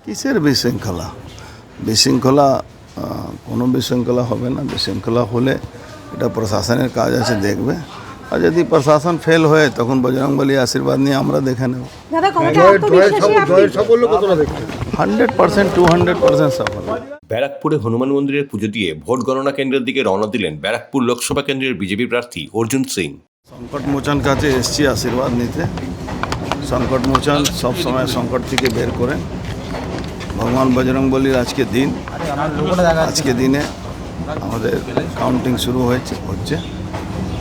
কিসের বিশৃঙ্খলা? বিশৃঙ্খলা কোনো বিশৃঙ্খলা হবে না। বিশৃঙ্খলা হলে এটা প্রশাসনের কাজ আছে, দেখবে। আর যদি প্রশাসন ফেল হয় তখন বজরংবলী আশীর্বাদ নিয়ে আমরা দেখে নেব। দাদা কতটা আত্মবিশ্বাসী আপনি? 100%, 200% সফল। ব্যারাকপুরে হনুমান মন্দিরের পুজো দিয়ে ভোট গণনা কেন্দ্রের দিকে রওনা দিলেন ব্যারাকপুর লোকসভা কেন্দ্রের বিজেপি প্রার্থী অর্জুন সিং। সংকটমোচন কাছে এসছি আশীর্বাদ নিতে। সংকটমোচন সবসময় সংকট থেকে বের করেন ভগবান বজরংবলীর আজকে দিন। আজকে দিনে আমাদের কাউন্টিং শুরু হচ্ছে,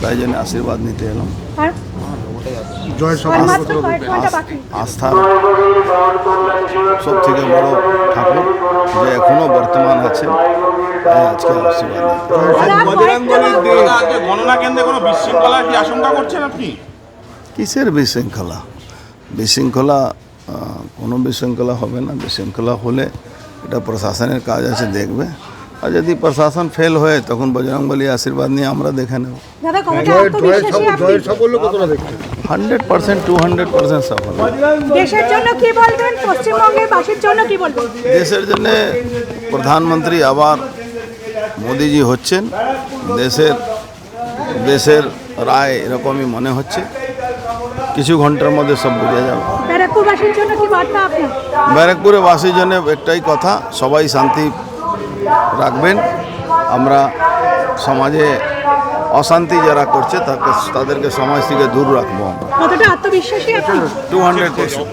তাই জন্য আশীর্বাদ নিতে এলাম। আর আর মাত্র কয়েক ঘন্টা বাকি। আস্থার সব থেকে বড় ঠাকুর যে এখনো বর্তমান আছে, তাই আজকে আশীর্বাদ নিতে। আজকে গণনা কেন্দ্রে কোনো বিশৃঙ্খলার কি আশঙ্কা করছেন আপনি? কিসের বিশৃঙ্খলা? বিশৃঙ্খলা কোনো বিশৃঙ্খলা হবে না। বিশৃঙ্খলা হলে এটা প্রশাসনের কাজ আছে, দেখবে। আর যদি প্রশাসন ফেল হয় তখন বজরংবলী আশীর্বাদ নিয়ে আমরা দেখে নেব। দাদা কতটা আত্মবিশ্বাসী আপনি? 100%, 200% সফল। দেশের জন্য কি বলবেন? পশ্চিমবঙ্গের বাসীর জন্য কি বলবেন? দেশের জন্য প্রধানমন্ত্রী আবার মোদিজি হচ্ছেন। দেশের রায় এরকমই মনে হচ্ছে। কিছু ঘন্টার মধ্যে সব বুঝে যাবে। ব্যারাকপুরবাসীর জন্য কি বার্তা আপনার? ব্যারাকপুরে বাসীর জন্য একটাই কথা, সবাই শান্তি রাখবেন। আমরা সমাজে অশান্তি যারা করছে তাদেরকে সমাজ থেকে দূর রাখবো আমরা। কতটা আত্মবিশ্বাসী আপনি? 200%।